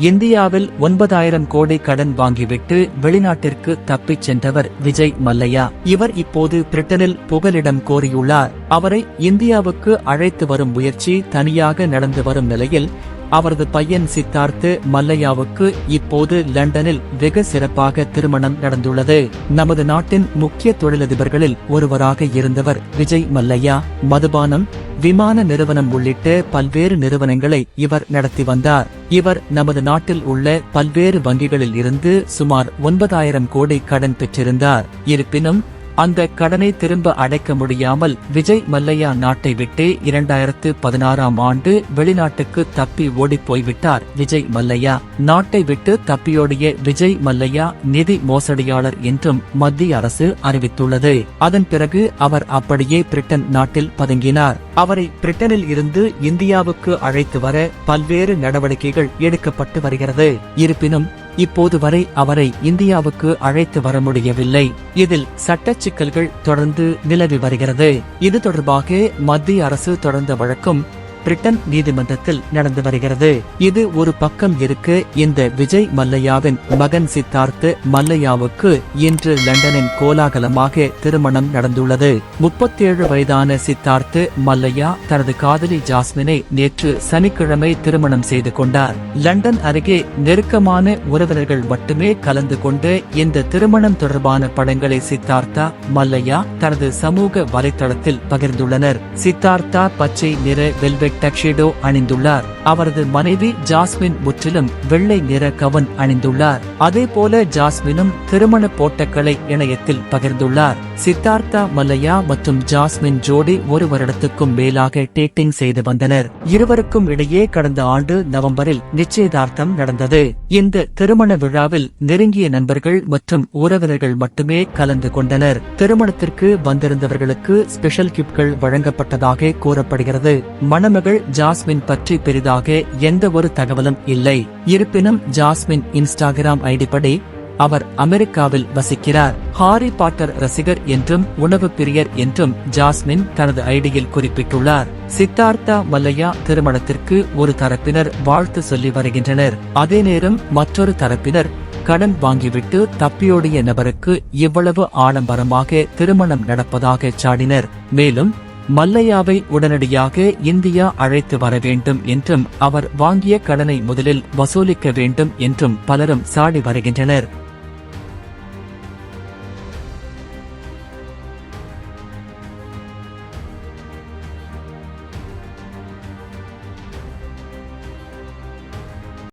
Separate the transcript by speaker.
Speaker 1: இந்தியாவில் 9,000 கோடி கடன் வாங்கிவிட்டு வெளிநாட்டிற்கு தப்பிச் சென்றவர் விஜய் மல்லையா. இவர் இப்போது பிரிட்டனில் புகலிடம் கோரியுள்ளார். அவரை இந்தியாவுக்கு அழைத்து வரும் முயற்சி தனியாக நடந்து வரும் நிலையில் அவரது பையன் சித்தார்த் மல்லையாவுக்கு இப்போது லண்டனில் வெகு சிறப்பாக திருமணம் நடந்துள்ளது. நமது நாட்டின் முக்கிய தொழிலதிபர்களில் ஒருவராக இருந்தவர் விஜய் மல்லையா. மதுபானம், விமான நிறுவனம் உள்ளிட்ட பல்வேறு நிறுவனங்களை இவர் நடத்தி வந்தார். இவர் நமது நாட்டில் உள்ள பல்வேறு வங்கிகளில் இருந்து சுமார் 9,000 கோடி கடன் பெற்றிருந்தார். இருப்பினும் அந்த கடனை திரும்ப அடைக்க முடியாமல் விஜய் மல்லையா நாட்டை விட்டு 2016ஆம் ஆண்டு வெளிநாட்டுக்கு தப்பி ஓடிப்போய்விட்டார். விஜய் மல்லையா நாட்டை விட்டு தப்பியோடிய விஜய் மல்லையா நிதி மோசடியாளர் என்றும் மத்திய அரசு அறிவித்துள்ளது. அதன் பிறகு அவர் அப்படியே பிரிட்டன் நாட்டில் பதுங்கினார். அவரை பிரிட்டனில் இருந்து இந்தியாவுக்கு அழைத்து வர பல்வேறு நடவடிக்கைகள் எடுக்கப்பட்டு வருகிறது. இருப்பினும் இப்போது வரை அவரை இந்தியாவுக்கு அழைத்து வர முடியவில்லை. இதில் சட்ட சிக்கல்கள் தொடர்ந்து நிலவி வருகிறது. இது தொடர்பாக மத்திய அரசு தொடர்ந்த வழக்கும் பிரிட்டன் நீதிமன்றத்தில் நடந்து வருகிறது. இது ஒரு பக்கம் இருக்க, இந்த விஜய் மல்லையாவின் மகன் சித்தார்த் மல்லையாவுக்கு இன்று லண்டனின் கோலாகலமாக திருமணம் நடந்துள்ளது. 37 வயதான சித்தார்த் மல்லையா தனது காதலி ஜாஸ்மினை நேற்று சனிக்கிழமை திருமணம் செய்து கொண்டார். லண்டன் அருகே நெருக்கமான உறவினர்கள் மட்டுமே கலந்து கொண்டு இந்த திருமணம் தொடர்பான படங்களை சித்தார்த்தா மல்லையா தனது சமூக வலைதளத்தில் பகிர்ந்துள்ளனர். சித்தார்த்தா பச்சை நிற வெல்வெட் டக்ஷேடோ அணிந்துள்ளார். அவரது மனைவி ஜாஸ்மின் முற்றிலும் வெள்ளை நிற கவன் அணிந்துள்ளார். அதேபோல ஜாஸ்மினும் திருமண போட்டோக்களை இணையத்தில் பகிர்ந்துள்ளார். சித்தார்த்தா மல்லையா மற்றும் ஜாஸ்மின் ஜோடி ஒரு வருடத்துக்கும் மேலாக டேட்டிங் செய்து வந்தனர். இருவருக்கும் இடையே கடந்த ஆண்டு நவம்பரில் நிச்சயதார்த்தம் நடந்தது. இந்த திருமண விழாவில் நெருங்கிய நண்பர்கள் மற்றும் உறவினர்கள் மட்டுமே கலந்து கொண்டனர். திருமணத்திற்கு வந்திருந்தவர்களுக்கு ஸ்பெஷல் கிஃப்ட்கள் வழங்கப்பட்டதாக கூறப்படுகிறது. மணமகள் ஜாஸ்மின் பற்றி பெரிதாக எந்த ஒரு தகவலும் இல்லை. இருப்பினும் ஜாஸ்மின் இன்ஸ்டாகிராம் ஐடி படி அவர் அமெரிக்காவில் வசிக்கிறார். ஹாரி பாட்டர் ரசிகர் என்றும் உணவு பிரியர் என்றும் ஜாஸ்மின் தனது ஐடியில் குறிப்பிட்டுள்ளார். சித்தார்த்தா மல்லையா திருமணத்திற்கு ஒரு தரப்பினர் வாழ்த்து சொல்லி வருகின்றனர். அதே நேரம் மற்றொரு தரப்பினர் கடன் வாங்கிவிட்டு தப்பியோடிய நபருக்கு இவ்வளவு ஆடம்பரமாக திருமணம் நடப்பதாக சாடினர். மேலும் மல்லையாவை உடனடியாக இந்தியா அழைத்து வர வேண்டும் என்றும் அவர் வாங்கிய கடனை முதலில் வசூலிக்க வேண்டும் என்றும் பலரும் சாடி வருகின்றனர்.